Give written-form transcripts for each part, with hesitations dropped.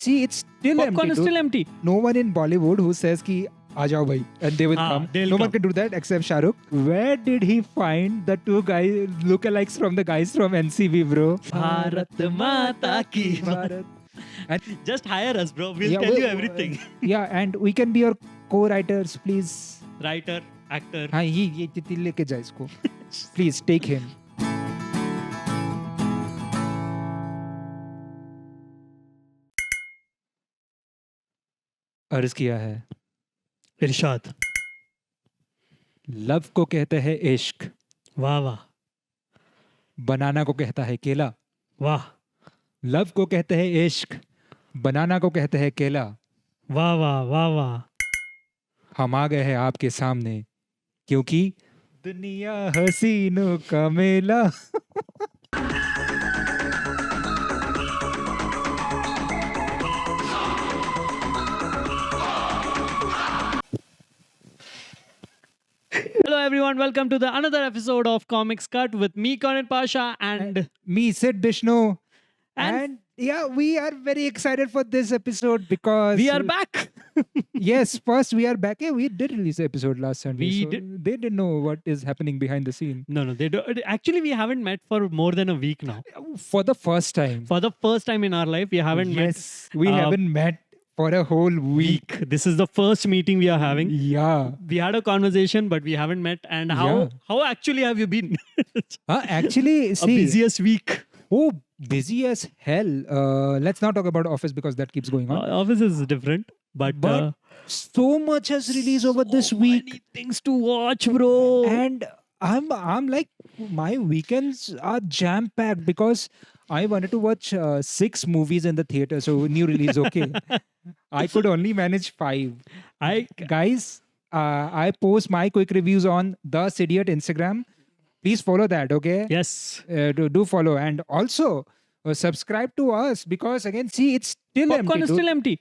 See, it's still Popcorn empty. is still empty. No one in Bollywood who says ki aa jao bhai and they will come. they'll No one come. can do that except Shah Rukh. Where did he find the two guys lookalikes from the guys from NCV, bro? Bharat Mata ki Bharat. And Just hire us, bro. We'll Yeah, tell we- you everything. yeah, and we can be your co-writers, please. Writer, actor. हाँ ये तितिल लेके जा इसको. Please take him. अर्ज किया है. इरशाद. Love को कहते हैं इश्क, वाह वाह बनाना को कहता है केला. वाह लव को कहते हैं इश्क, बनाना को कहते हैं केला. वाह वाह वाह वाह. हम आ गए हैं आपके सामने क्योंकि दुनिया हसीनों का मेला. Hello everyone, welcome to the another episode of Comics Cut with me, Conan Pasha, and Me, Sid Bishnu. And- And yeah, we are very excited for this episode because we are back. Yes, first we are back. Yeah, we did release the episode last Sunday. We so did. They didn't know what is happening behind the scene. No, they do. Actually, we haven't met for more than a week now. For the first time. For the first time in our life, we haven't Yes, we uh, haven't met for a whole met. week. This is the first meeting we are having. Yeah. We had a conversation, but we haven't met. And how actually have you been? Actually, A see, busiest week. oh, busy as hell. Let's not talk about office because that keeps going on. Office is different, but So much has released over this week. many things to watch, bro. And I'm like, my weekends are jam packed because I wanted to watch 6 movies in the theater. So new release, okay. I could only manage 5. Guys, I post my quick reviews on the City at Instagram. Please follow that, okay? Yes. Do follow and also subscribe to us because again, see, it's still Popcorn empty. is dude. still empty.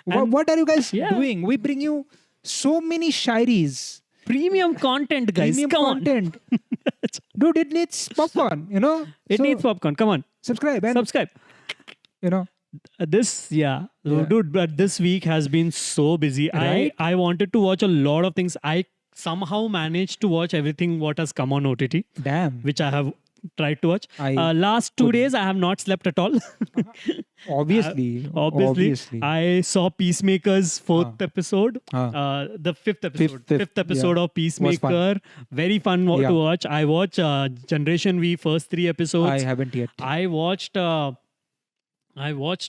What are you guys Yeah. doing? We bring you so many shairis. Premium content, guys. Premium Come content. Dude, it needs popcorn, you know? It So, needs popcorn. Come on. subscribe and, Subscribe. you know, Yeah. Yeah. Dude, but this week has been so busy. Right? I wanted to watch a lot of things. I somehow managed to watch everything what has come on OTT, damn. which I have tried to watch. I Last 2 couldn't. days, I have not slept at all. Obviously. Obviously, I saw Peacemaker's fourth episode, the fifth episode, Fifth, fifth episode yeah. of Peacemaker. Very fun Yeah. to watch. I watched Generation V first 3 episodes. I haven't yet. I watched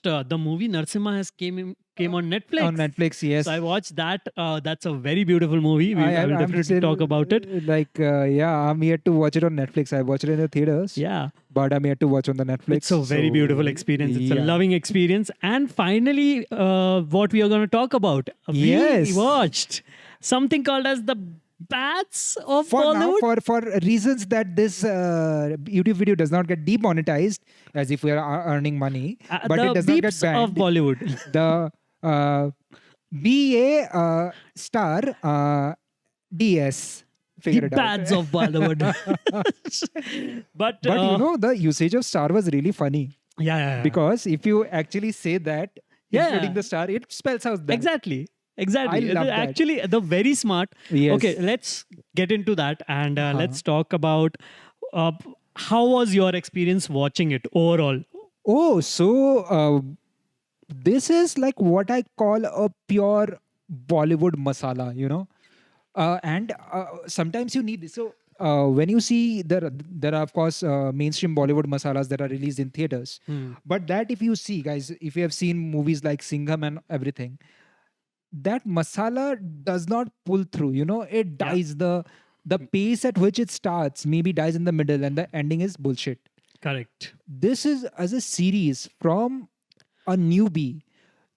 the movie Narsimha has came on Netflix. On Netflix, yes. So I watched that. That's a very beautiful movie. I will I'm definitely still, talk about it. I'm yet to watch it on Netflix. I watched it in the theaters, Yeah, but I'm yet to watch on the Netflix. it's a very so, beautiful experience. It's a yeah. loving experience. And finally, what we are going to talk about. Yes. We watched something called as the Bats of For now, Bollywood. for reasons that this YouTube video does not get demonetized, as if we are earning money, but the it does not get Beeps banned. of Bollywood. The BA star DS. Figure The it Bats out. of Bollywood. But But you know, the usage of star was really funny yeah. because if you actually say that, Yeah. including the star, it spells out that. Exactly. I love that. Actually, the very smart. Yes. Okay, let's get into that and let's talk about how was your experience watching it overall? Oh, so this is like what I call a pure Bollywood masala, you know. And sometimes you need this. So when you see there are of course mainstream Bollywood masalas that are released in theaters, but that if you see, guys, if you have seen movies like Singham and everything, that masala does not pull through. You know, it dies. The pace at which it starts maybe dies in the middle, and the ending is bullshit. Correct. This is as a series from a newbie.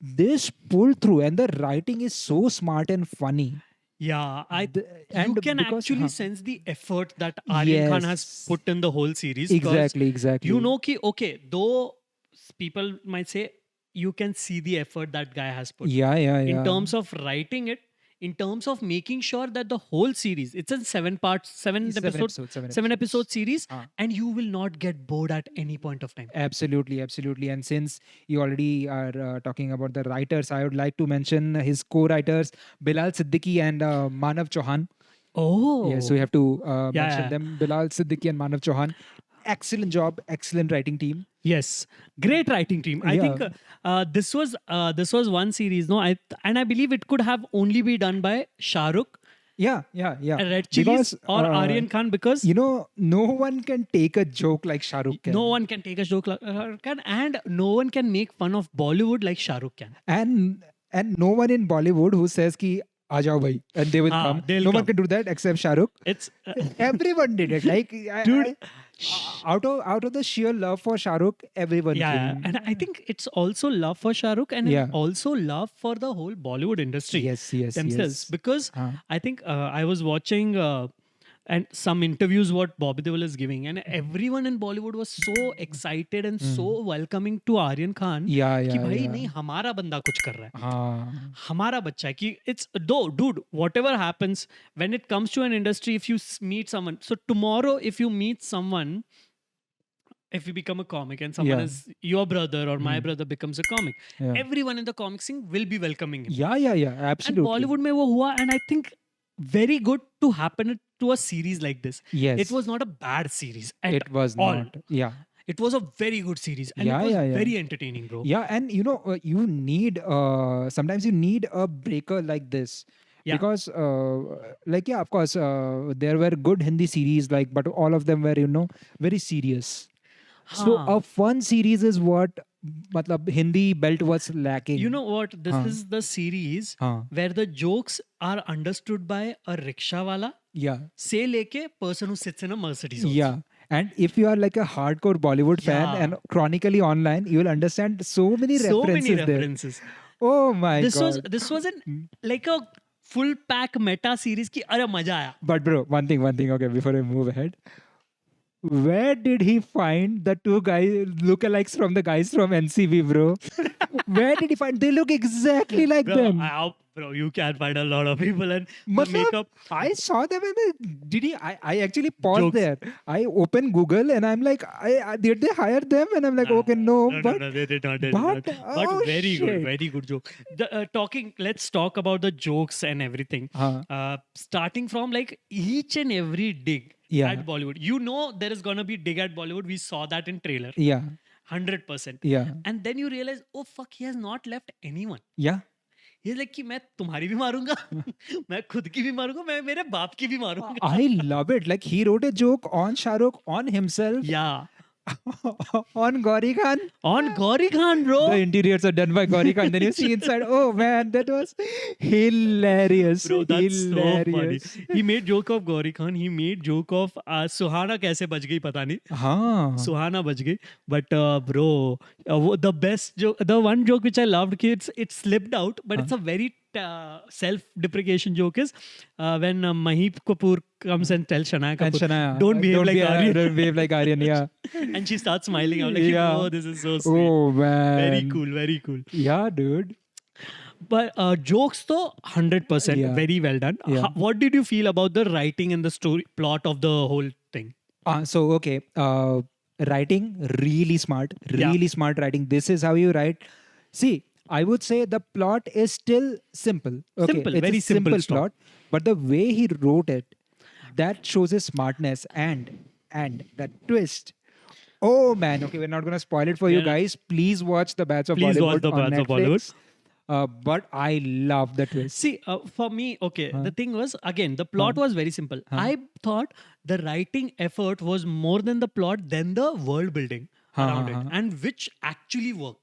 This pulled through, and the writing is so smart and funny. Yeah, you And can because- actually sense the effort that Aryan Khan has Yes. put in the whole series. because Exactly. You know, okay, though people might say you can see the effort that guy has put. Yeah. In terms of writing it, in terms of making sure that the whole series, it's a 7 parts, seven episode series, हाँ. and you will not get bored at any point of time. Absolutely, absolutely. And since you already are talking about the writers, I would like to mention his co-writers, Bilal Siddiqui and Manav Chauhan. Oh, Yes, so we have to mention yeah. them, Bilal Siddiqui and Manav Chauhan. Excellent job, excellent writing team. Yes, great writing team. I think this was one series. No, I believe it could have only be done by Shah Rukh, Yeah. Red Chillies, or Aryan Khan, because You know, no one can take a joke like Shah Rukh can. no one can take a joke like Shah Rukh can, and no one can make fun of Bollywood like Shah Rukh can. And no one in Bollywood who says ki aa jao bhai and they will come. they'll No one come. can do that except Shah Rukh. It's Everyone did it. Like Dude. out of the sheer love for Shah Rukh, everyone yeah, came. and I think it's also love for Shah Rukh, and Yeah. also love for the whole Bollywood industry Yes, themselves, yes. because Huh. I think I was watching and some interviews what Bobby Deol is giving, and everyone in Bollywood was so excited and so welcoming to Aryan Khan Yeah, कि yeah, भाई yeah. नहीं हमारा बंदा कुछ कर रहा है, हाँ. हमारा बच्चा है कि it's though dude whatever happens when it comes to an industry, if you meet someone, so tomorrow if you meet someone, if you become a comic and someone Yeah. is your brother or my brother becomes a comic, Yeah. everyone in the comic scene will be welcoming him. Yeah. Absolutely. And Bollywood में वो हुआ, and I think very good to happen to a series like this. Yes. It was not a bad series at It was all. not. Yeah. It was a very good series, and Yeah, it was yeah. very entertaining, bro. Yeah, and you know, you need sometimes you need a breaker like this. Yeah. Because like yeah, of course there were good Hindi series like, but all of them were, you know, very serious. So Haan. a fun series is what matlab Hindi belt was lacking. You know what? This Haan. is the series Haan. where the jokes are understood by a rickshaw wala Yeah. se leke person who sits in a Mercedes. Also. Yeah. And if you are like a hardcore Bollywood fan Yeah. and chronically online, you will understand so many So references many references. there. Oh my This god. was an like a full pack meta series की अरे मजा आया. But bro, one thing, okay, before I move ahead. Where did he find the two guys lookalikes from the guys from NCV, bro? Where did he find? They look exactly like them. Bro, you can find a lot of people and the Matlab, makeup. I saw them and did he? I actually paused Jokes. there. I opened Google and I'm like, did they hire them? And I'm like, okay, no, but No, they did not. They but- did not. But oh, very shit. good joke. Let's talk about the jokes and everything. Starting from like each and every dig Yeah. at Bollywood. You know there is gonna be dig at Bollywood. We saw that in trailer. yeah, 100%. yeah, And then you realize, oh fuck, he has not left anyone. yeah. He's like कि मैं तुम्हारी भी मारूंगा, मैं खुद की भी मारूंगा, मैं मेरे बाप की भी मारूंगा. I love it. Like he wrote a joke on Shah Rukh, on himself, Yeah. on Gauri Khan. On Gauri Khan, bro. The interiors are done by Gauri Khan. Then you see inside. Oh man, that was hilarious. Bro, that's hilarious. so funny. He made joke of Gauri Khan. He made joke of Suhana कैसे बच गई पता नहीं. हाँ. Suhana बच गई. But bro, the best joke, the one joke which I loved, it slipped out, but it's a very self-deprecation joke is when Mahip Kapoor comes and tells Shania And Kapoor, Shania, don't behave like Aryan. Don't behave like Aryan. Yeah. And she starts smiling. I'm like, Yeah. oh, this is so sweet. Oh man. Very cool, very cool. Yeah, dude. But jokes though 100% Yeah. very well done. Yeah. What did you feel about the writing and the story plot of the whole thing? So okay. Writing really smart. Yeah. Really smart writing. This is how you write. See, I would say the plot is still simple. Okay, Simple, it's very a simple simple plot. plot. But the way he wrote it, that shows his smartness and that twist. Oh man, okay, we're not gonna spoil it for you Yeah. guys. Please watch The Bats of Please Bollywood watch The on Bats of Netflix. But I love the twist. See, for me, okay, the thing was, again, the plot was very simple. I thought the writing effort was more than the plot, than the world building around it, and which actually worked.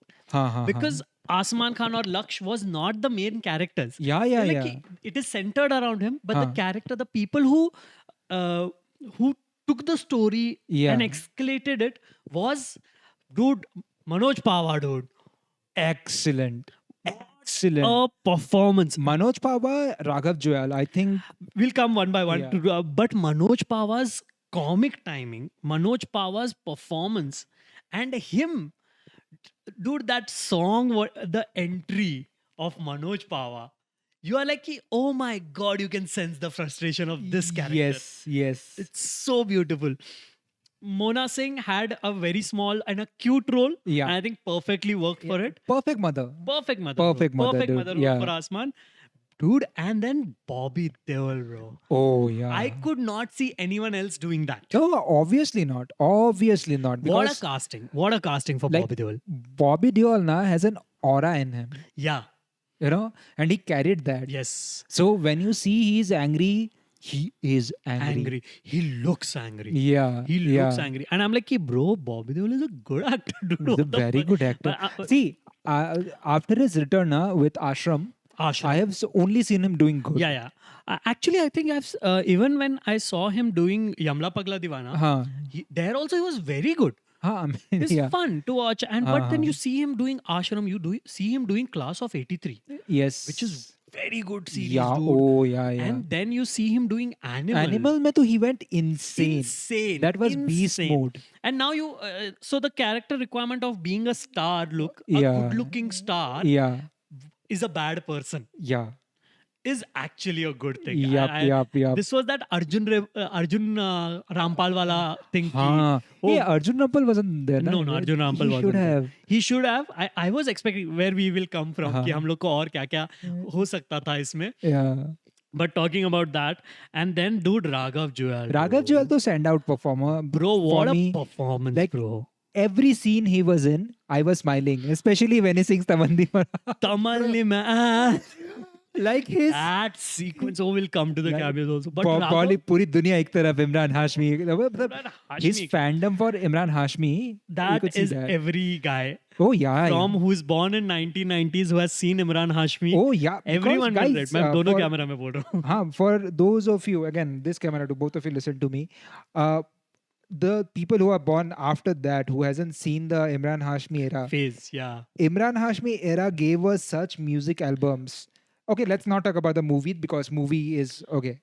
Because Asman Khan or Laksh was not the main characters. Yeah. It is centered around him, but the Huh. character, the people who took the story Yeah. and escalated it was, dude, Manoj Pawar, dude. Excellent. Excellent. A performance. Manoj Pawar, Raghav Joyal, I think. We'll come one by one. Yeah. But Manoj Pawar's comic timing, Manoj Pawar's performance, and him, dude, that song, the entry of Manoj Pawar you are like, oh my god, you can sense the frustration of this character. Yes. It's so beautiful. Mona Singh had a very small and a cute role. Yeah. And I think perfectly worked for it. Perfect mother. Perfect mother. Perfect bro. mother, Perfect dude. mother Yeah. role for Asman. Dude, and then Bobby Deol, bro. Oh yeah. I could not see anyone else doing that. No, obviously not. Obviously not. What a Because casting. What a casting for like, Bobby Deol. Bobby Deol na has an aura in him, Yeah. you know, and he carried that. Yes. So when you see he's angry, he is angry. Angry. He looks angry. Yeah. He yeah. looks angry. And I'm like, bro, Bobby Deol is a good actor, dude. He's a What the very fuck? good actor. But, See, after his return with Ashram, Ashram. I have only seen him doing good. Yeah. Actually, I think even when I saw him doing Yamla Pagla Divana, Huh. there also he was very good. I mean, It's yeah. fun to watch. And but then you see him doing Ashram, see him doing Class of 83, Yes. which is very good series, yeah. dude. Oh yeah. And then you see him doing Animal. Animal mein to he went insane. Insane. That was beast Insane. mode. And now you, so the character requirement of being a star, a Yeah. good-looking star, Yeah. is a bad person. Yeah. Is actually a good thing. Yup. This was that Arjun Rampal wala thing. Haan. Oh, Yeah, Arjun Rampal wasn't there. no, na? Arjun Rampal He wasn't should there. have. He should have. I was expecting where we will come from कि हम लोग को और क्या क्या हो सकता था इसमें. Yeah. But talking about that, and then dude Raghav Juel. Raghav Juel to standout performer. Bro, For what a me, performance, like, bro. Every scene he was in, I was smiling, especially when he sings Tamandi Mara. Tamal ne man. Like his That sequence, will come to the Like, cameos also. But Bolly puri dunya ek taraf Imran Hashmi. His Hashmi, fandom for Imran Hashmi. you that could see is that. every guy Oh yeah. from who's born in 1990s who has seen Imran Hashmi. Oh yeah. because Everyone will guys, read. मैं दोनों for- camera में बोल रहा हूँ. For those of you, again, this camera to both of you listen to me. The people who are born after that, who hasn't seen the Imran Hashmi era, Phase, yeah. Imran Hashmi era gave us such music albums. Okay, let's not talk about the movie because movie is okay,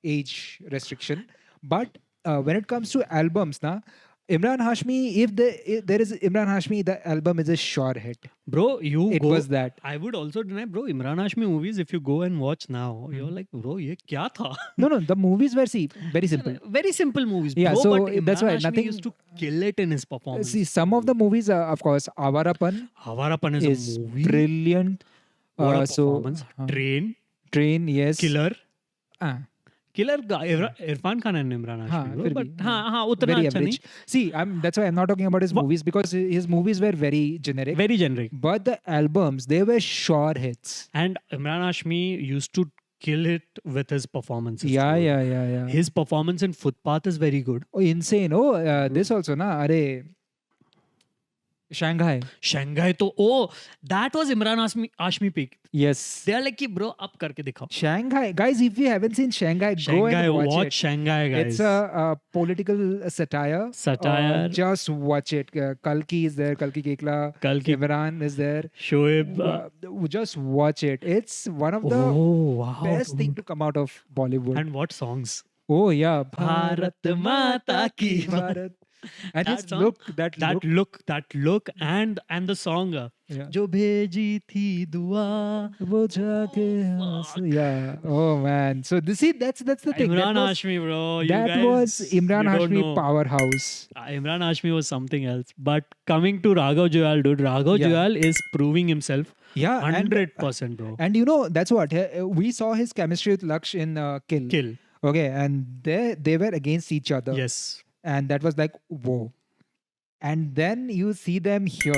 age restriction. But when it comes to albums, na Imran Hashmi, if there is Imran Hashmi, the album is a sure hit. Bro, It was that. I would also deny, bro, Imran Hashmi movies, if you go and watch now, you're like, bro, ये क्या था? No, the movies were very simple. Very simple movies, Yeah, bro, so but Imran that's why Hashmi nothing- used to kill it in his performance. See, some of the movies, of course, Avarapan Havarapan is is a movie. brilliant. What a So performance. Train, yes. Killer. Ah, Killer Irfan Khan and Imran हाँ, Hashmi, bro, फिर but भी, हाँ, उतना very अच्छा average. See, that's why I'm not talking about his movies because his movies were very नहीं. generic. Very generic. But the albums, they were sure hits. And Imran Hashmi used to kill it with his performances. Yeah. too. His performance in Footpath is very good. Oh, insane. Oh, this also, na? Are Shanghai. Shanghai to, that was Imran Hashmi peak. Yes. They are like, bro, up करके दिखाओ. Shanghai. Guys, if you haven't seen Shanghai, go Shanghai, and watch it. Shanghai, guys. It's a political satire. Satire. Just watch it. Kalki is there. Kalki Kekla. Kalki. Imran is there. Shoaib. Just watch it. It's one of the wow. best thing to come out of Bollywood. And what songs? Oh yeah, Bharat Mata ki Bharat. And That his song, look, that look, and the song. Yeah. Jo bheji thi dua. वो जाके हंस- yeah. Oh man. So that's the thing. Imran that was, Hashmi, bro. You that guys, was Imran you don't Hashmi know. powerhouse. Imran Hashmi was something else. But coming to Raghav Juel, dude, Raghav Yeah. Juel is proving himself. Yeah, and 100%, bro. and you know that's what we saw his chemistry with Laksh in Kill. Kill. Okay, and they were against each other. Yes. And that was like whoa. And then you see them here,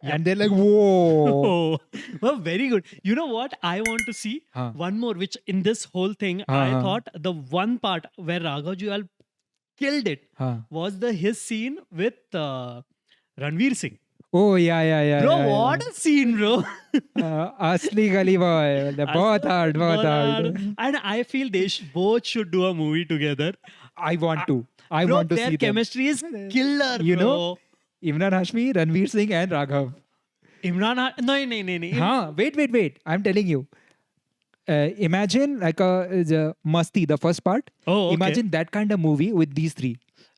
Yep. and they're like whoa. Oh, well, very good. You know what I want to see? Huh. One more, which in this whole thing, I Uh-huh. thought the one part where Raghav Juel killed it Huh. was his scene with Ranveer Singh. Oh yeah. Bro, yeah, what a scene, bro. Asli Gali boy. बहुत hard, बहुत hard. And I feel they both should do a movie together. I want to. I Bro, want to their see them. chemistry is killer, You bro. know? Imran Hashmi, Ranveer Singh, and Raghav. No. Huh? Wait. I'm telling you. Imagine like the Masti, the first part. Oh, okay. Imagine that kind of movie with these three.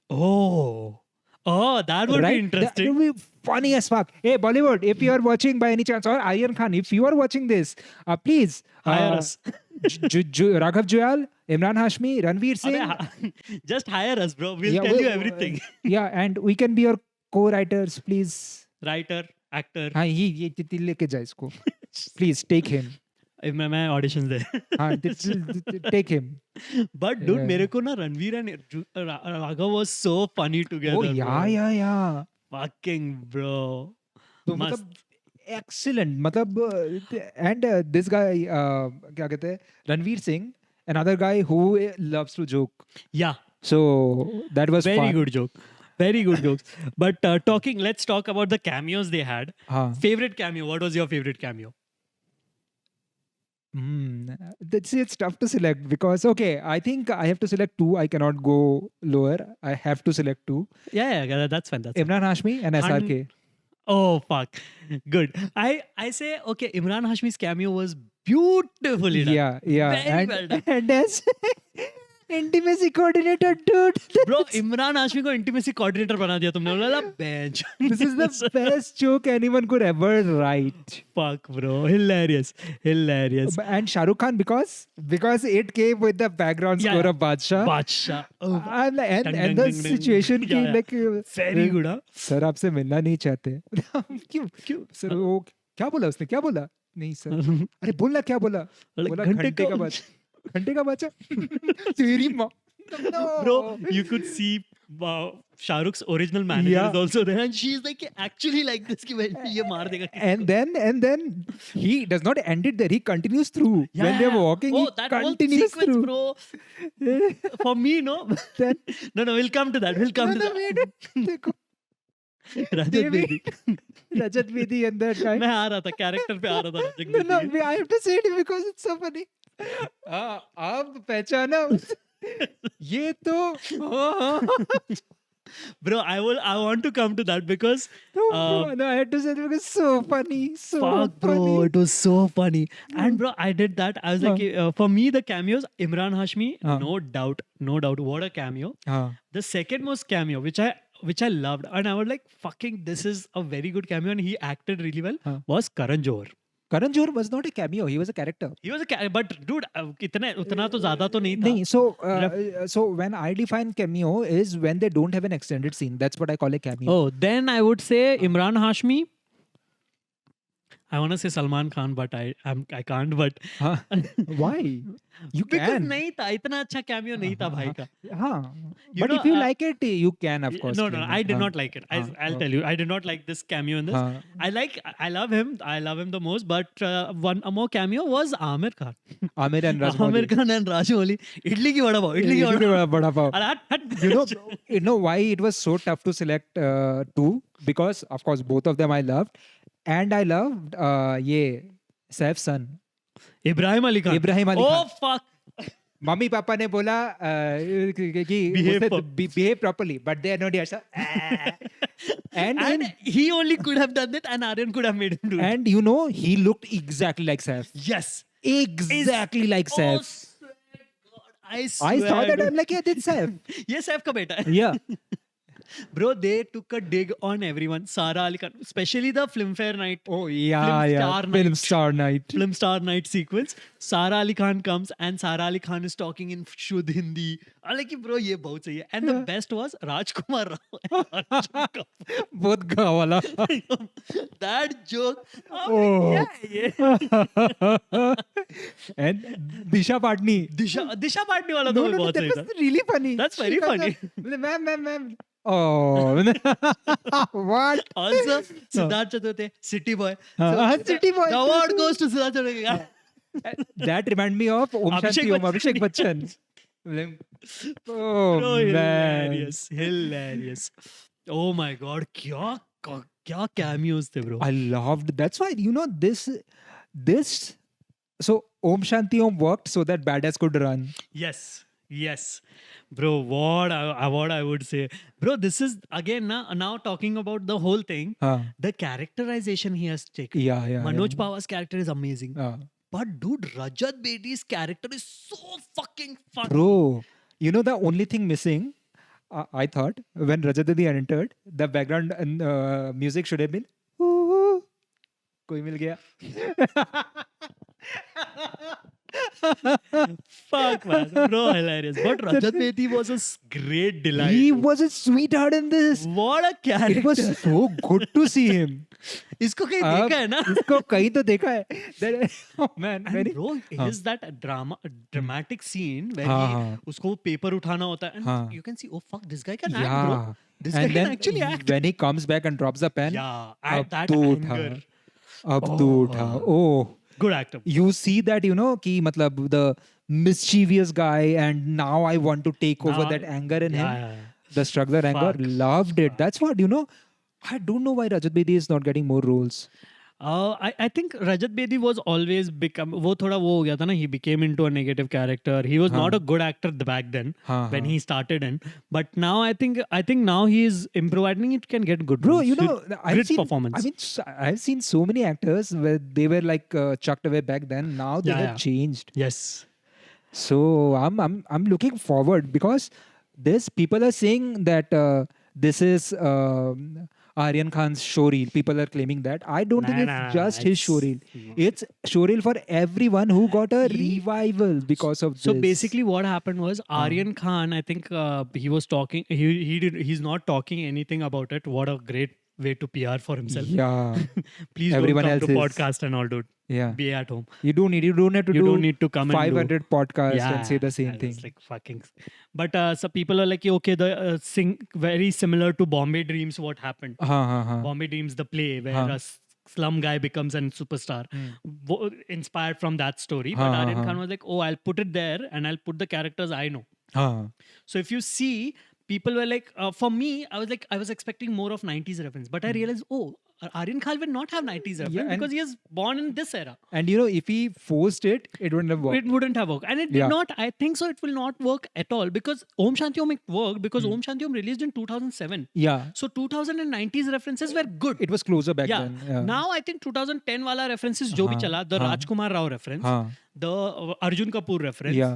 Oh. Oh, that would be That interesting. would be funny as fuck. Hey, Bollywood, if you are watching by any chance, or Aryan Khan, if you are watching this, please Hire us. Raghav Juyal, Imran Hashmi, Ranveer Singh. Abey, just hire us, bro. We'll Yeah, tell you everything. Yeah, and we can be your co-writers, please. Writer, actor. हाँ ये तितली लेके जा इसको. Please take him. मैं auditions दे. हाँ, take him. But dude, Yeah. मेरे को ना Ranveer and Raghav was so funny together. Oh yeah. Fucking bro. तो Must. मतलब excellent. मतलब and this guy क्या कहते हैं Ranveer Singh, another guy who loves to joke. Yeah. So that was Very fun. good joke. Very good jokes. But let's talk about the cameos they had. हाँ. Favorite cameo. What was your favorite cameo? It's tough to select because I think I have to select two. I cannot go lower. I have to select two. Yeah, that's fine. That's fine. Imran Hashmi and SRK. Oh fuck. Good. I say okay, Imran Hashmi's cameo was beautifully done. Yeah. Very well done. And as intimacy coordinator, dude. Bro, Imran Hashmi को intimacy coordinator बना दिया तुमने. बोला bench. This is the best joke anyone could ever write. Fuck, bro. Hilarious. And Shah Rukh Khan because it came with the background score of Badshah. Badshah. Oh. And Ding, the ding, situation ding. की like Very good, huh? Sir आपसे मिलना नहीं चाहते. क्यों sir वो क्या बोला उसने क्या बोला नहीं सर अरे बोलना क्या बोला बोला घंटे का बच्चा तेरी माँ. Bro, you could see Shah Rukh's original manager is also there, and she's like actually like this कि ये मार देगा. And then he does not end it there. He continues through when they're walking. Oh, he that continues whole sequence, through. bro. For me, no. Then No, we'll come to that. देखो Rajat Bedi. Rajat Bedi and that guy. मैं आ रहा था character पे आ रहा था Rajat Bedi. No, I have to say it because it's so funny. आप पहचाना ये तो Bro, I want to come to that because no, I had to say it because it's so funny, fuck, bro, it was so funny. And bro, I did that. I was like, for me, the cameos, Imran Hashmi, no doubt, what a cameo. The second most cameo, which I loved, and I was like, fucking, this is a very good cameo, and he acted really well, was Karan Johar. Karan Johar was not a cameo; he was a character. He was but dude, उतना तो ज़्यादा तो नहीं था. So when I define cameo is when they don't have an extended scene. That's what I call a cameo. Oh, then I would say Imran Hashmi. I want to say Salman Khan, but I can't. But Why? You because can. नहीं था इतना अच्छा cameo नहीं था भाई का. But if you like it, you can of course. No, I did not like it. I'll tell you, I did not like this cameo in this. I love him the most. But one more cameo was Amir Khan. Amir and Rajamouli. Amir Khan and Rajamouli. Idli ki vada pav. Vada pav. You know why it was so tough to select two? Because of course both of them I loved, and I loved Saif's son. Ibrahim Ali Khan. Oh fuck. Mummy papa ने बोला कि behave properly, but they are not here. And he only could have done that, and Aryan could have made him do it. And he looked exactly like Saif. Yes, exactly like Saif. I swear. I saw that. I'm like, yeah, that's Saif. Yes, Saif ka beta. Yeah. Bro, they took a dig on everyone. Sara Ali Khan, especially the Filmfare night. Oh yeah, Film Star Night. Film Star Night sequence. Sara Ali Khan comes and Sara Ali Khan is talking in Shuddh Hindi. I'm like, bro, ये बहुत सही है. And the best was Rajkumar Rao. बहुत गावाला. That joke. Oh. And Disha Patni. Disha Patni वाला तो बहुत सही था. That was really funny. That's very funny. Ma'am. Oh, what? Also, Siddharth Chaturvedi, City Boy. City Boy. The award goes to Siddharth Chaturvedi. That reminded me of Abhishek Bachchan. Oh, bro, man. Hilarious. Oh my God, क्या cameos थे, bro. I loved. That's why this. So Om Shanti Om worked so that Badass could run. Yes. Bro, what I would say. Bro, this is again now talking about the whole thing. The characterization he has taken. Yeah. Manoj Pawar's character is amazing. But dude, Rajat Bedi's character is so fucking fun. Bro, the only thing missing, I thought when Rajat Dedi entered, the background music should have been "Ooh, koi mil gaya." Fuck man, bro, hilarious. But Rajat Bedi was a great delight. He was a sweetheart in this. What a character. It was so good to see him. इसको कहीं देखा है ना? इसको कहीं तो देखा है. That, oh man, And very. bro, it is that dramatic scene where हाँ. उसको वो paper उठाना होता है and हाँ. you can see, oh fuck, this guy can act, Yeah. bro. This guy And can then actually act. when he comes back and drops the pen, Yeah, अब at that तो anger. उठा. अब तो उठा. Oh. Good actor. You see that, you know, कि मतलब the mischievous guy, and now I want to take over Now- that anger in him. Yeah. The struggler anger. Fuck. Loved it. That's what, you know, I don't know why Rajat Bedi is not getting more roles. I think Rajat Bedi was always become वो थोड़ा वो हो गया था ना, he became into a negative character. He was not a good actor back then when he started in, but now I think now he is improvising. It can get good. Bro, roles. you know, Great performance. I mean, I've seen so many actors where they were like chucked away back then. Now they Yeah, have yeah. changed. Yes. So I'm looking forward, because this people are saying that this is Aryan Khan's showreel. People are claiming that. I don't think it's just his showreel. It's showreel for everyone who got a revival because of So this. basically, what happened was Aryan Khan. I think he was talking. He's not talking anything about it. What a great way to PR for himself. Yeah, Please Everyone don't come to else is. podcast and all, dude. yeah. Be at home. You don't have to You do don't need to come and do. 500 podcasts and say the same Yeah, thing. it's like fucking. But some people are like, okay, the very similar to Bombay Dreams. What happened? Bombay Dreams, the play where a slum guy becomes a superstar, inspired from that story. But Aryan Khan was like, oh, I'll put it there and I'll put the characters I know. So if you see, people were like, for me, I was expecting more of 90s reference, but I realized, oh, Aryan Khan will not have 90s reference and- because he is born in this era. And you know, if he forced it, it wouldn't have worked. It wouldn't have worked. And it did Yeah. not. I think so. It will not work at all because Om Shanti Om it worked because Om Shanti Om released in 2007. Yeah, So 2090s references were good. it was closer back Yeah. then. Yeah. Now I think 2010 wala references jo bhi chala, the Rajkumar Rao reference, the Arjun Kapoor reference, Yeah.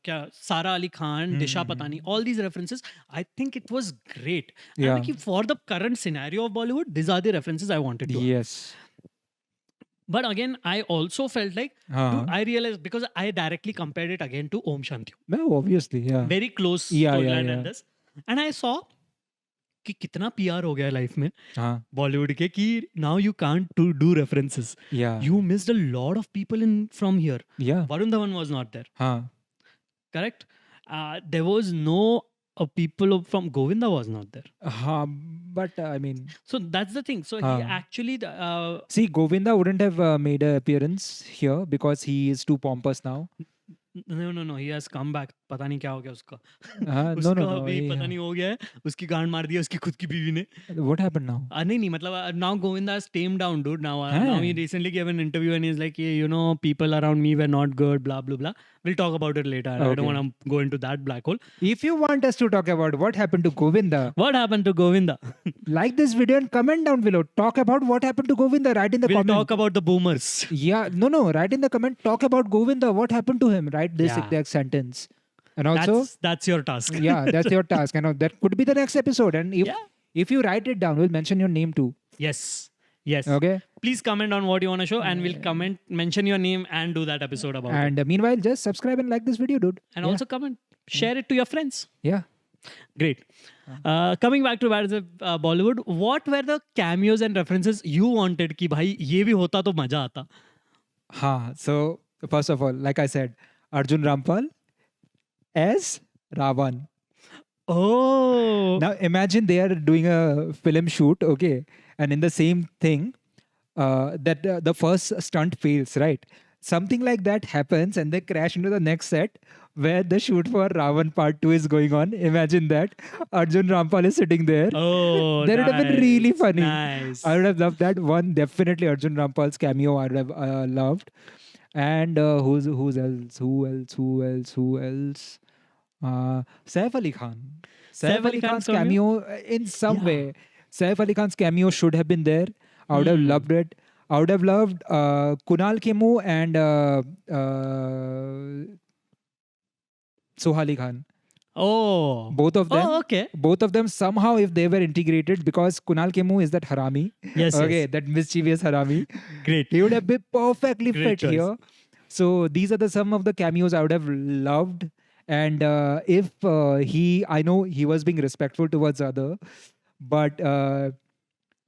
kya Sara Ali Khan, Disha Patani, all these references, I think it was great. Yeah. And like, for the current scenario of Bollywood, these are the references I wanted to. Yes. But again, I also felt like, Uh-huh. I realized because I directly compared it again to Om Shanti. No, obviously, yeah. Very close Yeah, storyline yeah. and this. And I saw कि कितना PR हो गया life में हाँ, बॉलीवुड के कि now you can't do references. yeah. You missed a lot of people from here. Yeah. Varun Dhawan was not there. हाँ. Correct? There was no people from Govinda was not there. हाँ, but I mean, So that's the thing. So he actually see, Govinda wouldn't have made an appearance here because he is too pompous now. no, he has come back. पता नहीं क्या हो गया उसका. No, उसका no. अभी पता नहीं हो गया है. उसकी गांड मार दिया उसकी खुद की बीवी ने. What happened now? नहीं मतलब now Govinda has tamed down, dude. Now he recently gave an interview and he's like, yeah, you know, people around me were not good, blah blah blah. We'll talk about it later. I don't want to go into that black hole. If you want us to talk about what happened to Govinda, What happened to Govinda? like this video and comment down below. Talk about what happened to Govinda. Write in the We'll comment. talk about the boomers. Yeah, no. Write in the comment. Talk about Govinda. What happened to him? Write this Yeah. exact sentence. And also, That's your task. yeah, that's your task. And that could be the next episode. And Yeah. if you write it down, we'll mention your name too. Yes. Yes. Okay. Please comment on what you want to show and we'll mention your name and do that episode about it. And meanwhile, just subscribe and like this video, dude. And also comment. Share it to your friends. Yeah. Great. Coming back to Bollywood, what were the cameos and references you wanted कि भाई ये भी होता तो मजा आता? So first of all, like I said, Arjun Rampal as Ravan. Oh. Now imagine they are doing a film shoot, okay, and in the same thing, that the first stunt fails, right? Something like that happens, and they crash into the next set where the shoot for Ravan Part 2 is going on. Imagine that Arjun Rampal is sitting there. Oh, That would have been really funny. Nice. I would have loved that one. Definitely Arjun Rampal's cameo. I would have loved. And who else? Saif Ali Khan. Saif Ali Khan's cameo in some way. Saif Ali Khan's cameo should have been there. I would have loved it. I would have loved Kunal Khemu and Sohali Khan. Oh. Both of them. Oh, okay. Both of them somehow, if they were integrated, because Kunal Kemu is that harami. Yes, Okay, yes. that mischievous harami. Great. He would have been perfectly Great fit choice. here. So these are some of the cameos I would have loved. And if I know he was being respectful towards other, but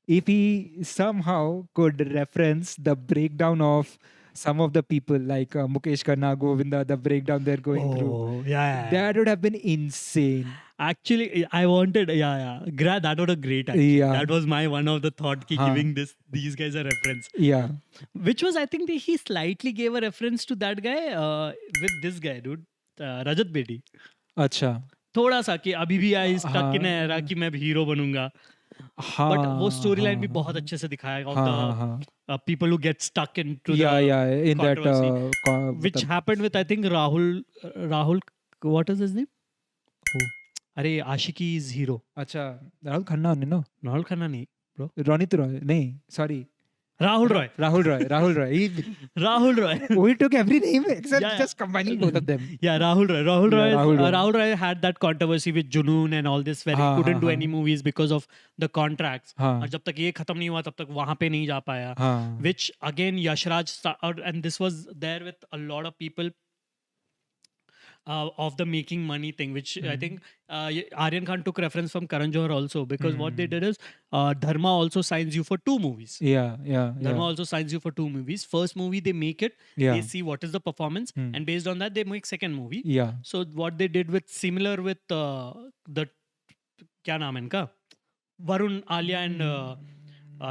if he somehow could reference the breakdown of some of the people like Mukesh Khanna, Govinda, the breakdown they're going through, Oh, yeah. that would have been insane. Actually, I wanted, that was a great. Actually. Yeah. That was my one of the thought ki Huh. giving these guys a reference, Yeah. which was I think he slightly gave a reference to that guy with this guy, dude, Rajat Bedi. अच्छा. थोड़ा सा कि अभी भी I stuck हाँ. इन era कि मैं hero बनूंगा, हाँ. बट वो स्टोरी लाइन भी हाँ, बहुत अच्छे से दिखाया ऑफ हाँ, हाँ. The people who get stuck into Yeah, yeah. In that, controversy, which happened with I think Rahul, what is his name? Who? अरे आशिकी इज हीरो, अच्छा, राहुल खन्ना ने, no? राहुल खन्ना नहीं ब्रो, Ronit Roy, नहीं, sorry. Rahul Roy. Rahul Roy. Rahul Roy. We took every name except Yeah. just combining both of them. Yeah, Rahul Roy. Yeah, Rahul Roy. Had that controversy with Junoon and all this where he हाँ, couldn't हाँ, do हाँ. any movies because of the contracts. हाँ. और जब तक ये खत्म नहीं हुआ तब तक वहां पे नहीं जा पाया. हाँ. Which again Yashraj and this was there with a lot of people of the making money thing, which I think Aryan Khan took reference from Karan Johar also, because what they did is Dharma also signs you for 2 movies. Yeah. Dharma also signs you for 2 movies. First movie they make it, Yeah. they see what is the performance, and based on that they make second movie. Yeah. So what they did with similar with the क्या नाम है इनका, Varun, Alia and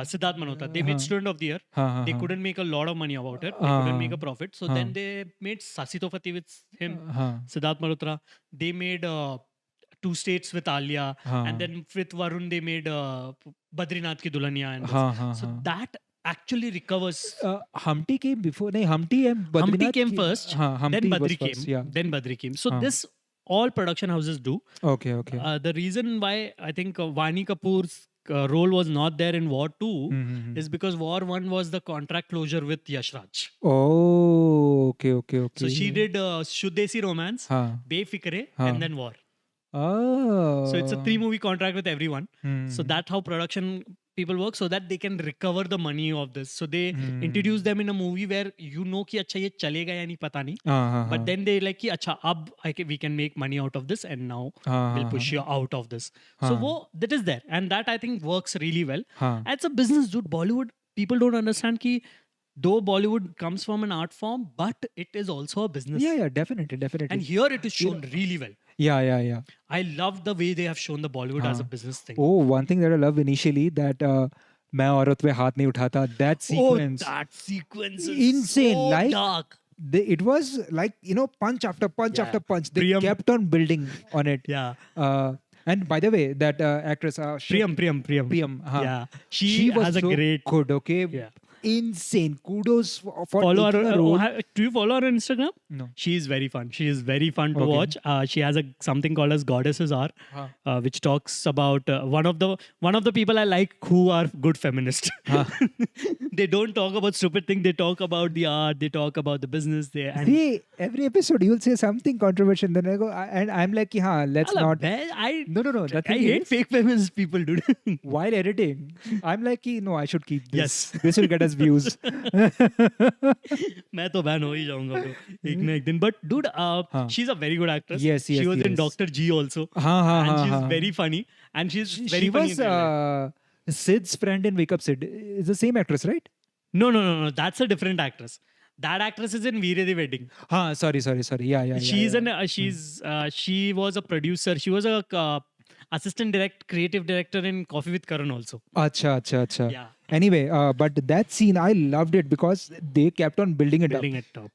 Siddharth Malhotra, they made Student of the Year. हाँ. They couldn't make a lot of money about it. They couldn't make a profit. So then they made Sasi Tofati with him, हाँ. Siddharth Malhotra. They made 2 States with Alia, and then with Varun they made Badrinath Ki Dulhania. And this. हाँ. So that actually recovers. Humpty came before. नहीं, Humpty and Humpty Badrinath came first, हाँ, Humpty then was Badri came, first, yeah. then Badri came. So this all production houses do. Okay. The reason why I think Vani Kapoor's role was not there in War 2 is because War 1 was the contract closure with Yash Raj. Oh, okay. So she did Shuddesi Romance, हाँ. Befikre, and then War. Oh. So it's a 3-movie contract with everyone. Hmm. So that's how production people work, so that they can recover the money of this. So they introduce them in a movie where you know कि अच्छा ये चलेगा या नहीं पता नहीं. हाँ. But then they like कि अच्छा अब we can make money out of this, and now we'll push you out of this. So that is there, and that I think works really well. हाँ. It's a business, dude. Bollywood people don't understand कि though Bollywood comes from an art form, but it is also a business. Yeah, definitely. And here it is shown really well. Yeah. I love the way they have shown the Bollywood as a business thing. Oh, one thing that I love initially that मैं औरत पे हाथ नहीं उठाता, that sequence. Oh, that sequence is Insane, so like- dark. It was like, punch after punch after punch. They Priyam. kept on building on it. Yeah. And by the way, that actress, Priyam. huh. Yeah. She was has a so great. good. Okay. Yeah. Insane. Kudos for Follow taking her. a role. Do you follow her on Instagram? No. She is very fun. She is very fun to Okay. watch. She has something called as Goddesses Are, which talks about one of the people I like who are good feminists. They don't talk about stupid things. They talk about the art. They talk about the business. See, every episode you'll say something controversial. Then I go, and I'm like, let's not. No. The I thing hate is, fake feminist people, dude. while editing, I'm like, no, I should keep this. Yes. This will get us views. मैं तो ban हो ही जाऊंगा एक ना एक दिन. But dude, she's a very good actress. Yes, She was in yes. Dr. G also. हाँ. And she's very funny. And she's very She funny. was in real life. Sid's friend in Wake Up Sid. Is the same actress, right? No. That's a different actress. That actress is in Veere the Wedding. Sorry. Yeah. She was a producer. She was a creative director in Coffee with Karan also. Acha. Yeah. Anyway, but that scene, I loved it because they kept on building it up. Up.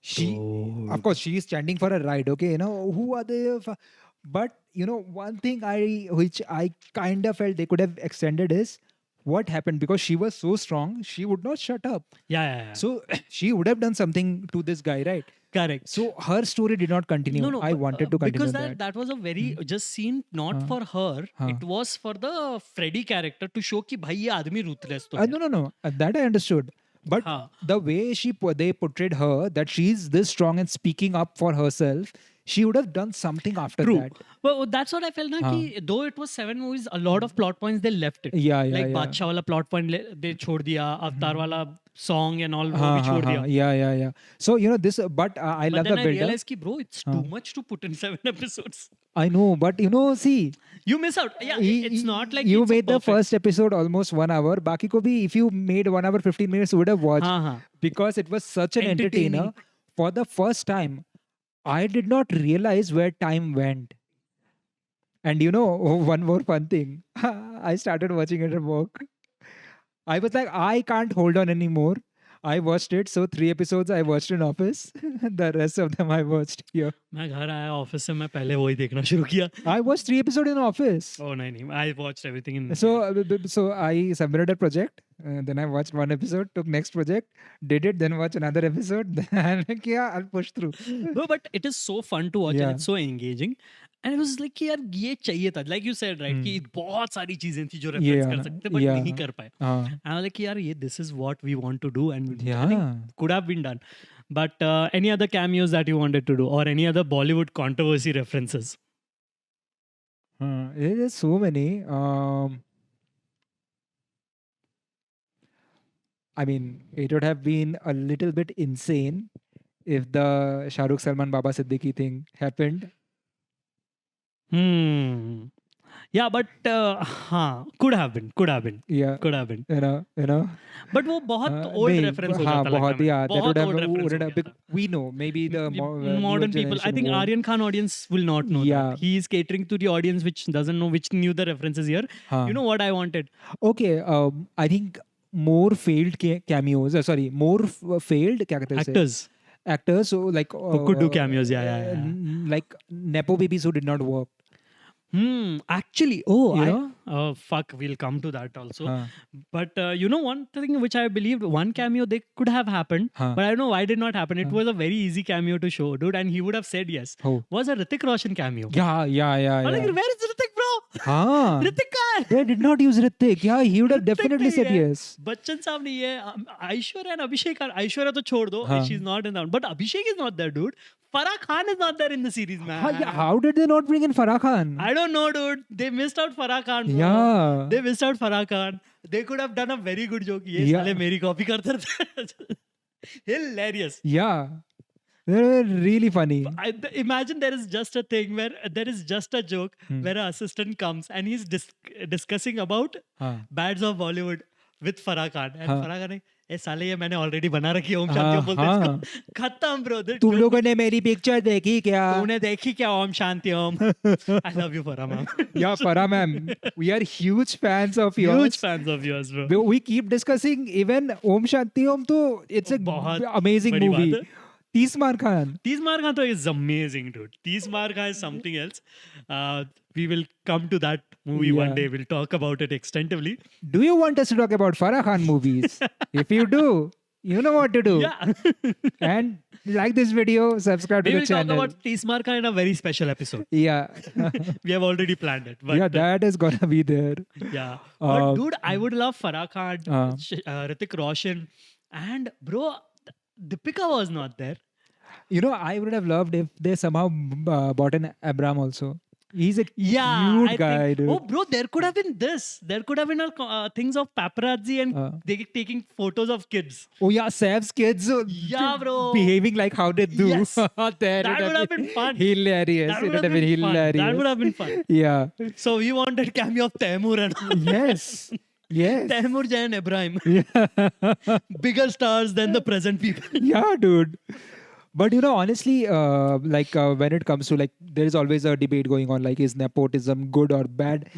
Of course, she is standing for a ride. Okay, who are they? But one thing which I kind of felt they could have extended is what happened, because she was so strong, she would not shut up. Yeah. So she would have done something to this guy, right? Correct. So her story did not continue. No, I wanted to continue because that was a very just scene not for her. It was for the Freddy character to show कि भाई ये आदमी ruthless तो है. No. That I understood. But the way they portrayed her, that she's this strong and speaking up for herself, she would have done something after True. that. Well, that's what I felt na कि though it was 7 movies, a lot of plot points they left it. Yeah, yeah, Like yeah. Badshah wala plot point they छोड़ दिया, Avatar wala song and all वो हाँ, भी हाँ, छोड़ हाँ, दिया. yeah, yeah, yeah. So you know this, but I But love then the I build up. realized कि bro, it's too much to put in 7 episodes. I know, but you know, see, You miss out. Yeah, it's not like you it's a made the perfect- first episode almost 1 hour. Baki ko bhi, if you made 1 hour 15 minutes, would have watched हाँ, हाँ. because it was such an entertainer. Entertaining. For the first time, I did not realize where time went. And you know, one more fun thing. I started watching it at work. I was like, I can't hold on anymore. I watched it. So 3 episodes I watched in office. The rest of them I watched here. मैं घर आया office से मैं पहले वही देखना शुरू किया. I watched 3 episodes in office. Oh नहीं, I watched everything in. So I submitted a project. Then I watched 1 episode, took next project, did it, then watch another episode. Then yeah, I'll push through. No, but it is so fun to watch Yeah. and it's so engaging. And it was like कि यार ये चाहिए था. Like you said, right? कि बहुत सारी चीजें थी जो reference Yeah, कर सकते but yeah. नहीं कर पाए. Uh, And I was like कि यार ये this is what we want to do and I Yeah. think could have been done. But any other cameos that you wanted to do or any other Bollywood controversy references? There's so many. I mean, it would have been a little bit insane if the Shah Rukh Salman Baba Siddiqui thing happened. Yeah, but हाँ could have been. Yeah, Could have been. you know. But वो बहुत old नहीं, reference हो हाँ, जाता लगता बहुत, है yeah, मुझे. that would बहुत have, old reference would हो have, गया था. we know, maybe the newer Modern people. I generation think won't. Aryan Khan audience will not know Yeah. that. He is catering to the audience which doesn't know which knew the references here. हाँ. You know what I wanted? Okay, I think more failed cameos. Sorry, more failed क्या कहते हैं उसे? Actors Actors. So like who could do cameos. Yeah. like nepo babies who did not work. Actually, You know? fuck, we'll come to that also. हाँ. But you know, one thing which I believed, one cameo they could have happened, हाँ. but I don't know why did not happen. It was a very easy cameo to show, dude, and he would have said yes. Who? Was a Hrithik Roshan cameo. Yeah. I'm like, where is Hrithik, bro? हाँ. Hrithik kar. They did not use Hrithik. Yeah, he would have definitely said yes. Bachchan साहब नहीं है. Aishwarya and Abhishek are. Aishwarya तो छोड़ दो. हाँ. She's not in that one. But Abhishek is not there, dude. Farah Khan is not there in the series, man. Yeah, how did they not bring in Farah Khan? I don't know, dude. They missed out Farah Khan. Bro. Yeah. They missed out Farah Khan. They could have done a very good joke. ये Yeah. साले मेरी copy करते थे. Hilarious. Yeah. They were really funny. Imagine there is just a thing where there is just a joke where an assistant comes and he's discussing about हाँ. bads of Bollywood with Farah Khan. And हाँ. Farah Khan है, ए साले ये मैंने already बना रखी है ओम हाँ, शांति ओम बोलते हैं हाँ. इसको. खत्म ब्रो. तुम लोगों ने मेरी पिक्चर देखी क्या? तूने देखी क्या Om Shanti Om? I love you Farah ma'am. Yeah, Farah ma'am. We are huge fans of yours. Huge fans of yours bro. We keep discussing even Om Shanti Om to it's a बहुत amazing बड़ी movie. बात है. Tismar Khan. Tismar Khan is amazing, dude. Tismar Khan is something else. We will come to that movie one Yeah. day. We'll talk about it extensively. Do you want us to talk about Farah Khan movies? If you do, you know what to do. Yeah. And like this video, subscribe We to will the talk channel. about Tismar Khan in a very special episode. Yeah. We have already planned it. But Yeah, that is gonna be there. yeah. But Uh, dude, I would love Farah Khan, uh. Hrithik Roshan, and bro, Deepika was not there. You know, I would have loved if they somehow bought an Abram also. He's a Yeah, cute I guy, think, dude. oh, bro, there could have been this. There could have been things of paparazzi and they taking photos of kids. Oh yeah, Sav's kids Yeah, bro. behaving like how they do. Yes. That would have been fun. Hilarious. That It would have been fun. hilarious. That would have been fun. Yeah. So we wanted cameo of Taimur and Yes. Yes. Taimur Jain Ibrahim. Yeah. Bigger stars than the present people. Yeah, dude. But you know, honestly, when it comes to like, there is always a debate going on. Like, is nepotism good or bad?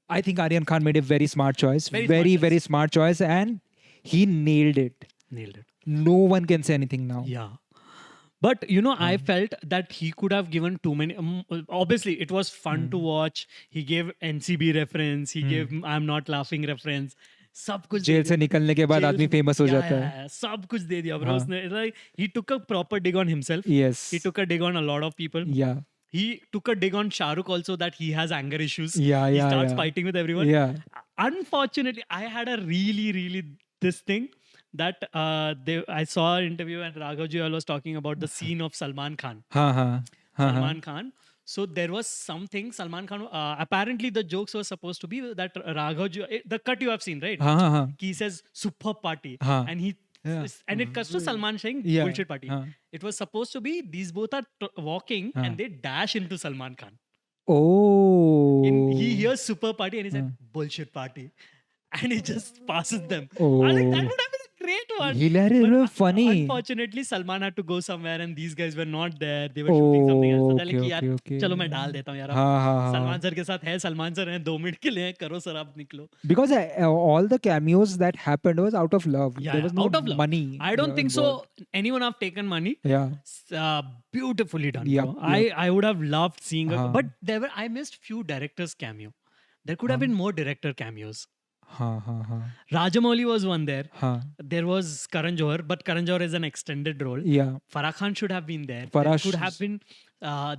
I think Aryan Khan made a very smart choice. Very smart choice, and he nailed it. Nailed it. No one can say anything now. Yeah. But you know, I felt that he could have given too many. Obviously, it was fun to watch. He gave NCB reference. He gave I'm not laughing reference. सब कुछ jail से निकलने के बाद आदमी famous हो जाता है. सब कुछ दे दिया bro उसने. Like he took a proper dig on himself. Yes. He took a dig on a lot of people. Yeah. He took a dig on Shah Rukh also that he has anger issues. Yeah, He yeah, starts yeah. fighting with everyone. Yeah. Unfortunately, I had a really this thing that I saw an interview and Raghav Juyal was talking about the scene of Salman Khan. हाँ हाँ. Salman Khan. So there was something Salman Khan. Apparently, the jokes were supposed to be that Raghav, the cut you have seen, right? हाँ हाँ हाँ He says superb party, हाँ. and he Yeah. and it cuts to Salman saying Yeah. bullshit party. It was supposed to be these both are walking and they dash into Salman Khan. Oh. He hears super party and he said bullshit party, and he just passes them. Oh. I think that would have been a great one. Hilarious, But funny. Unfortunately, Salman had to go somewhere, and these guys were not there. They were shooting something else. So they're like, okay, यार, okay. चलो मैं डाल देता हूँ यार. हाँ हाँ हाँ. सलमान सर के साथ है, सलमान सर हैं, 2 मिनट के लिए हैं, करो सर आप निकलो. Because all the cameos that happened was out of love. Yeah, There was no out of love. money. I don't think involved. so. Anyone have taken money? Yeah. Beautifully done. Yep, Bro. I would have loved seeing it, हाँ. but I missed few directors cameo. There could have been more director cameos. हाँ हाँ हाँ Rajamouli was one there. हाँ. There was Karan Johar, but Karan Johar is an extended role. Yeah. Farah Khan should have been there. Farah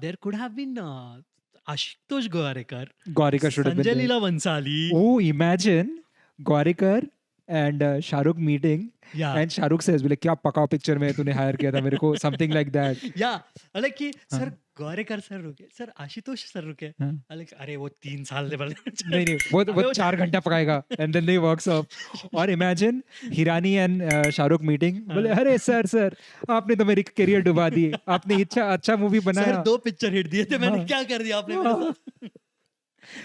There could have been Ashutosh Gowarekar. Gaurikar should have been Sanjay there. Leela Bhansali. Oh, imagine Gaurikar and Shahrukh meeting. Yeah. And Shahrukh says, "बोले क्या पकाओ picture में तूने hire किया था मेरे को," something like that. Yeah. Like कि सर गौरेकर सर रुके, सर आशुतोष सर रुके. Like अरे वो 3 साल से नहीं नहीं वो 4 घंटा पकाएगा and then they works up. और imagine Hirani and Shahrukh meeting. बोले अरे सर आपने तो मेरी करियर डुबा दी. आपने अच्छा मूवी बनाया. सर 2 पिक्चर हिट दिए थे मैंने, क्या कर दिया आपने मेरे साथ.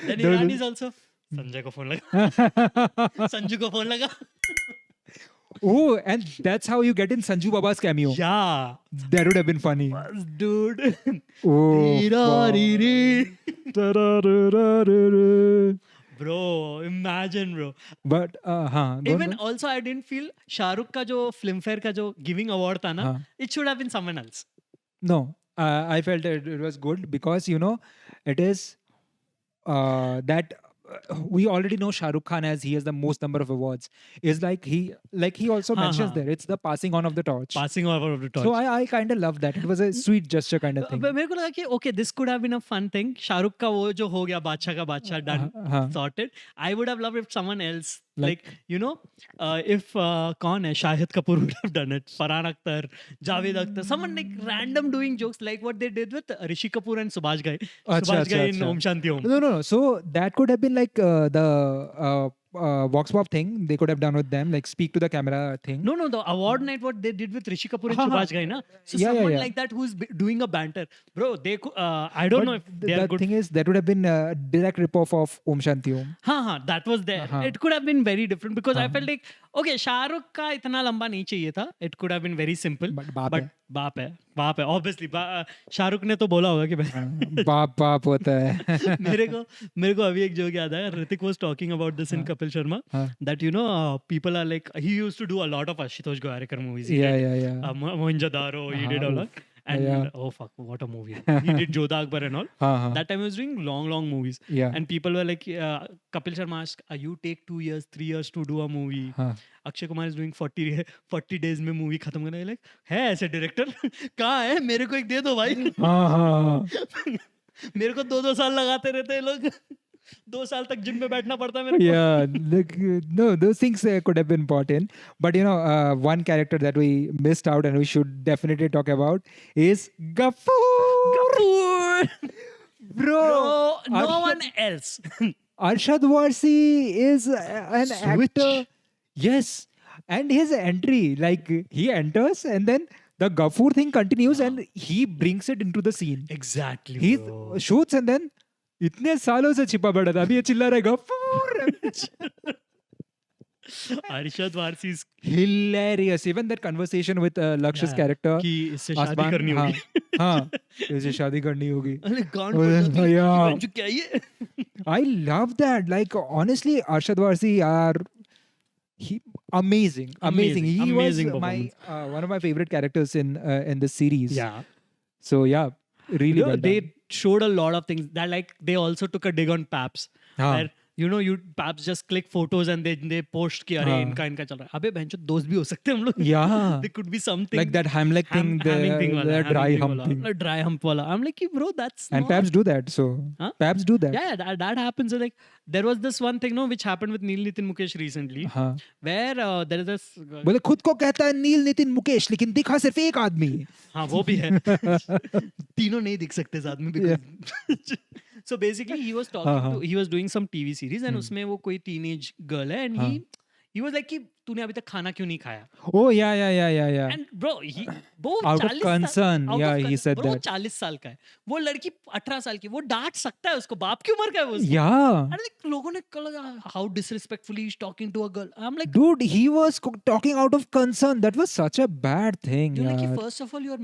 Then Hirani is also Sanjay को फोन लगा. संजू को फोन लगा. Oh, and that's how you get in Sanju Baba's cameo. Yeah. That would have been funny. Dude. Oh, Bro, imagine bro. but हाँ. Even also I didn't feel Shahrukh का जो Filmfare का जो giving award था ना, it should have been someone else. No, I felt it was good because it is that we already know Shah Rukh Khan as he has the most number of awards. Is like he also mentions there. It's the passing on of the torch. Passing over of the torch. So I kind of love that. It was a sweet gesture kind of thing. मेरे को लगा कि okay, this could have been a fun thing. Shahrukh का वो जो हो गया बादशाह का बादशाह done, sorted. I would have loved if someone else like if कौन है Shahid Kapoor would have done it. Farhan Akhtar, Javed Akhtar, someone like random doing jokes like what they did with Rishi Kapoor and Subhash Ghai. Subhash Ghai in Om Shanti Om. No. So that could have been like the Vox Pop thing. They could have done with them, like speak to the camera thing. No, the award night what they did with Rishi Kapoor and Subhash Ghai, na? So someone like that who's doing a banter, bro. They I don't know if they are the good. thing is that would have been a direct ripoff of Om Shanti Om. That was there. It could have been very different because I felt like okay, Shahrukh का इतना लंबा नहीं चाहिए था. It could have been very simple. But बाप है. Obviously, Shahrukh ने तो बोला होगा कि बाप होता है. मेरे को अभी एक जोक याद आया. Hrithik was talking about this in Kapil Sharma that people are like he used to do a lot of Ashutosh Gowarekar movies. Yeah. Mohenjo-daro, he did a lot. And oh fuck, what a movie. He did Jodha Akbar and all. That time he was doing long movies. Yeah. And people were like, Kapil Sharma asked, you take 2 years, 3 years to do a movie. Akshay Kumar is doing 40 days में movie खत्म करने like है ऐसे director कहाँ है मेरे को एक दे दो भाई. मेरे को 2 साल लगाते रहते हैं लोग. 2 साल तक जिम में बैठना पड़ता है मेरे को. Yeah, no, those things could have been important. But one character that we missed out and we should definitely talk about is Gaffoor. Bro, no one else. Arshad Warsi is an actor. Yes, and his entry, like he enters and then the Gaffoor thing continues and he brings it into the scene. Exactly. He shoots and then इतने सालों से छिपा पड़ा था अभी ये चिल्ला रहा है Ghafoor. Arshad Warsi is hilarious. Even that conversation with Laksh's character कि इससे शादी करनी होगी. हाँ इससे शादी करनी होगी. अरे गांड पड़ जाती है. क्या ये? I love that. Like honestly, Arshad Warsi amazing. He was one of my favorite characters in this series. Yeah. So yeah, really well done. They showed a lot of things that like they also took a dig on Paps. Where you know, you perhaps just click photos and they post कि अरे इनका चल रहा है. अबे बहनचोद दोस्त भी हो सकते हैं हम लोग. Yeah. There could be something Like that Heimlich thing, hamming thing the वाला, dry hamming thing hump वाला, thing. like dry hump वाला. I'm like, bro, that's And not. Paps do that. So Huh? Paps do that. Yeah, that happens. Like there was this one thing, no, which happened with Neil Nitin Mukesh recently, हाँ. where there is this. बोले खुद को कहता है नील नितिन मुकेश लेकिन दिखा सिर्फ एक आदमी है. हाँ वो भी है. तीनों नहीं दिख सकते साथ में because so basically he was talking to, he was doing some TV series and उसमें वो कोई teenage girl है and he was like कि तूने अभी तक खाना क्यों नहीं खाया? Oh yeah. And bro, वो Out of 40 concern, out of yeah, he said bro, वो that. 40 साल का है. वो लड़की 18 साल की. वो डांट सकता है उसको. बाप की उम्र का है वो. Yeah. अरे like, लोगों ने कहा how disrespectfully he's talking to a girl. I'm like, Dude, he was talking out of concern. That was such a bad thing. you're like, यार. first of all, you're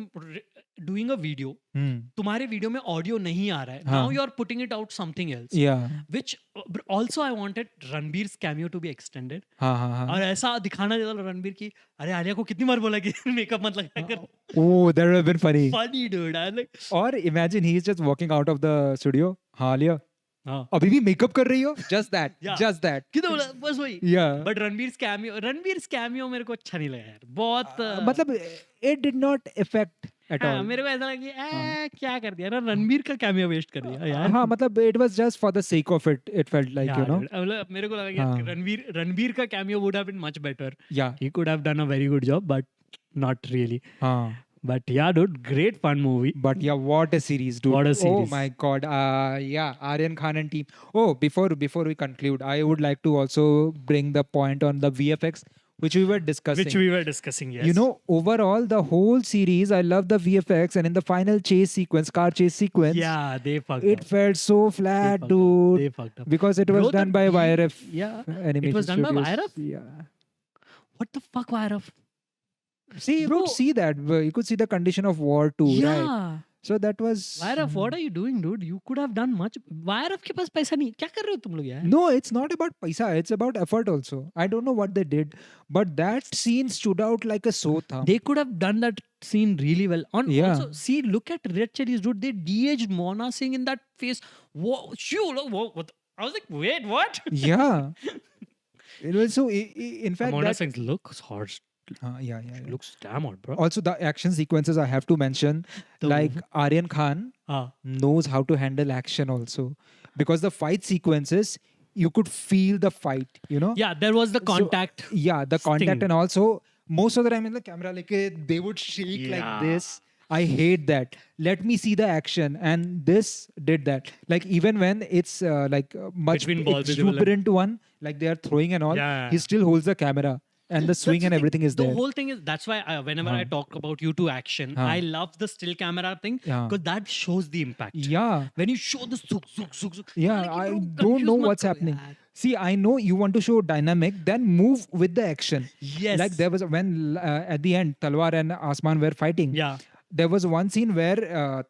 doing a video. Hmm. तुम्हारे video में audio नहीं आ रहा है. हाँ. Now you're putting it out something else. Yeah. Which also I wanted Ranbir's cameo to be extended. हाँ. और ऐसा दिखाना चाहिए रणबीर की अरे आलिया को कितनी बार बोला कि मेकअप मत लगाया कर. Oh, that would have been funny. Funny dude. I like. Or imagine he's just walking out of the studio. हाँ आलिया हाँ. अभी भी मेकअप कर रही हो? Just that. Yeah. Just that. कितना बोला बस वही. Yeah. But रणबीर कैमियो मेरे को अच्छा नहीं लगा यार. बहुत मतलब it did not affect at all. मेरे को ऐसा लगा कि क्या कर दिया ना रणबीर का कैमियो वेस्ट कर दिया यार. हाँ मतलब it was just for the sake of it. It felt like you know. मतलब मेरे को लगा कि रणबीर का cameo would have been much better. Yeah. He could have done a very good job, but not really. हाँ. But yeah, dude, great fun movie. But yeah, what a series, dude. What a Oh series. my God. Yeah, Aryan Khan and team. Oh, before we conclude, I would like to also bring the point on the VFX, which we were discussing. Yes. You know, overall, the whole series, I love the VFX, and in the final car chase sequence, Yeah, they fucked it up. felt so flat, They dude. fucked up. Because it was Bro, done the- by YRF Yeah. Animation It was done by Studios. YRF? Yeah. What the fuck, Vairav? See, you Bro. could see that. You could see the condition of war too, right? Yeah. So that was. Vairav, what are you doing, dude? You could have done much. Vairav के पास पैसा नहीं. क्या कर रहे हो तुम लोग यार? No, it's not about paisa. It's about effort also. I don't know what they did, but that scene stood out like a sore thumb. They could have done that scene really well. Yeah. Also, see, look at Red Cherries, dude. They de-aged Mona Singh in that face. Whoa, what? I was like, wait, what? Yeah. It was so. In fact, Mona that, Singh looks hot. yeah. Looks damn hot, bro. Also, the action sequences I have to mention, The- like Aryan Khan Ah. knows how to handle action also, because the fight sequences you could feel the fight. You know. Yeah, there was the contact. Yeah, the contact, Sting. and also most of the time in the camera, like they would shake like Yeah. this. I hate that. Let me see the action, and this did that. Like even when it's much Between balls with the exuberant one, like they are throwing and all, Yeah. he still holds the camera, and the swing That's and the thing. everything is The there. whole thing is that's why whenever I talk about U2 action, Huh. I love the still camera thing Yeah. because that shows the impact. Yeah, When you show the zook. yeah. like, I bro, don't confuse know mat what's karo happening. yaar. See, I know you want to show dynamic, then move with the action. Yes. Like there was when at the end Talwar and Asman were fighting. Yeah. There was one scene where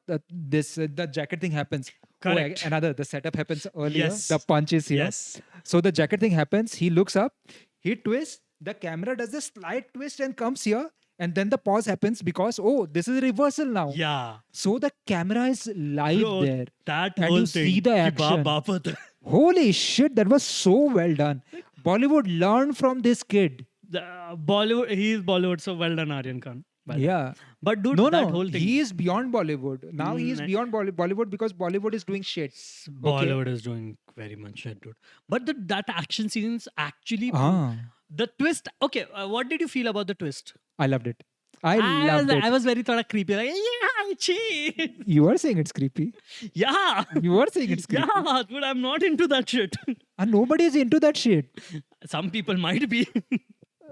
the jacket thing happens. Correct. The setup happens earlier. Yes. The punch is here. Yes. So the jacket thing happens. He looks up. He twists. The camera does a slight twist and comes here. And then the pause happens because, this is a reversal now. Yeah. So the camera is live Bro, there. that And whole you thing. see the कि action. बाप होता है. Holy shit, that was so well done. Bollywood learned from this kid. Bollywood, he is Bollywood, so well done, Aryan Khan. Well, Yeah. But dude, No, that whole thing. he is beyond Bollywood. Now he is Mm, beyond Bollywood because Bollywood is doing shit. Bollywood is doing very much shit, dude. But that action scenes actually, Ah, the twist. Okay, what did you feel about the twist? I loved it. I loved it. I was very thought creepy. Like, yeah, cheese. You are saying it's creepy. Yeah. You are saying it's creepy. Yeah, dude, I'm not into that shit. And nobody is into that shit. Some people might be.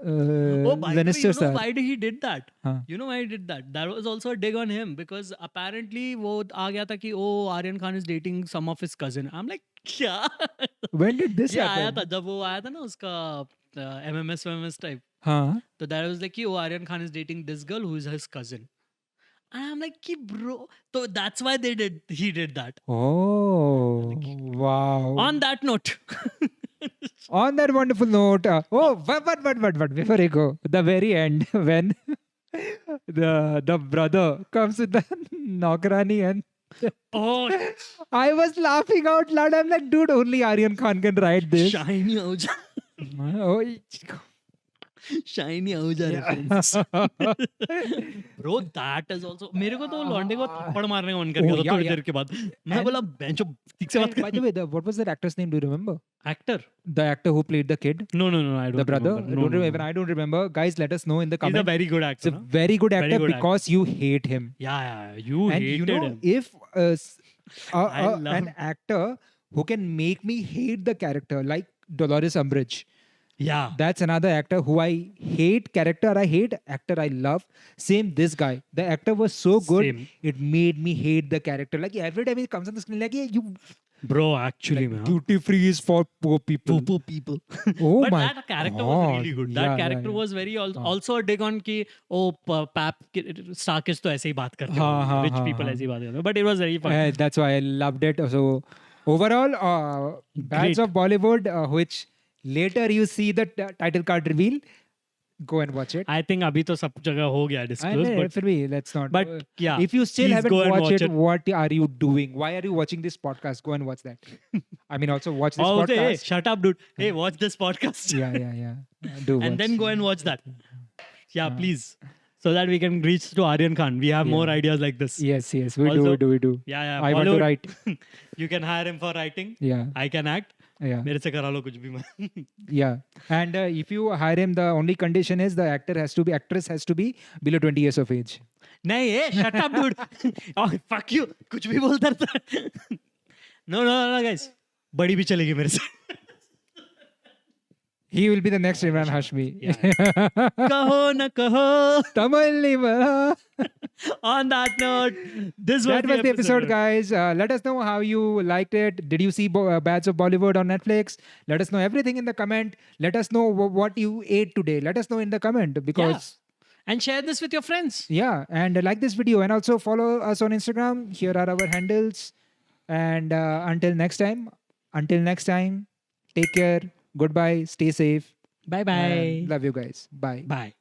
Oh, by the way, Lannister you know sir. why he did that? Huh. You know why he did that? That was also a dig on him because apparently वो आ गया था कि Aryan Khan is dating some of his cousin. I'm like, क्या? When did this ये आया happen? था जब वो आया था ना उसका MMS type. Huh? So that was like कि Aryan Khan is dating this girl who is his cousin. And I'm like, कि bro. So that's why he did that. Oh, wow. On that note. On that wonderful note, but before I go, the very end when the brother comes with the Naukarani and Oh, I was laughing out loud. I'm like, dude, only Aryan Khan can write this. shiny Ahuja. Oh, Shiny Ahuja reference. Bro, that is also. मेरे को तो लौंडे को थप्पड़ मारने का मन कर Oh, गया था yeah, थोड़ी yeah. देर के बाद. मैं बोला बेंचो ठीक से बात and by the कर. way, what was that actor's name? Do you remember? Actor? The actor who played the kid, No, I don't the brother. remember. I No, don't no, remember. no. I don't remember. Guys, let us know in the He's a comments. very good It's actor. a No? very good actor good because you hate him. Yeah. You And hated you know, him. if I love an actor who can make me hate the character, like Dolores Umbridge, Yeah. that's another actor who I hate. Character I hate, actor I love. Same this guy. The actor was so good, Same. it made me hate the character. Like every time he comes on the screen, like, yeah, you Bro, actually, man. duty free is for poor people. Poor people. Oh But my that character God. was really good. That Yeah, character yeah. was very also a dig on कि Pap Starkist तो ऐसे ही बात करते हाँ, हाँ, हैं. Rich हाँ, people हाँ. ऐसे ही बात करते हैं. But it was very fun. That's why I loved it. So overall, Bads Great. of Bollywood, which later you see the title card reveal. Go and watch it. I think अभी तो सब जगह हो गया disclose. And But फिर भी, let's not. but, yeah, if you still please haven't go and watched watch it, it. what are you doing? Why are you watching this podcast? Go and watch that. I mean, also watch this oh, hey, podcast. shut up, dude. Hey, watch this podcast. Yeah. Do And then watch. go and watch that. Yeah, please. So that we can reach to Aryan Khan. We have more ideas like this. Yes, we Also- do. Yeah. I want to Bollywood. write. You can hire him for writing. Yeah. I can act. Yeah. मेरे से करा लो कुछ भी मैं. Yeah. And if you hire him, the only condition is the actress has to be below 20 years of age. नहीं ये shut up dude. Oh, fuck you. कुछ भी बोलता रहता. No guys. बड़ी भी चलेगी मेरे से. He will be the next Imran Hashmi. कहो न कहो. Tamil Nima. On that note, this That was the episode, guys. guys. Let us know how you liked it. Did you see Bads of Bollywood on Netflix? Let us know everything in the comment. Let us know what you ate today. Let us know in the comment because And share this with your friends. yeah, and like this video and also follow us on Instagram. Here are our handles. And until next time, take care. Goodbye. Stay safe. Bye bye. And love you guys. Bye. Bye.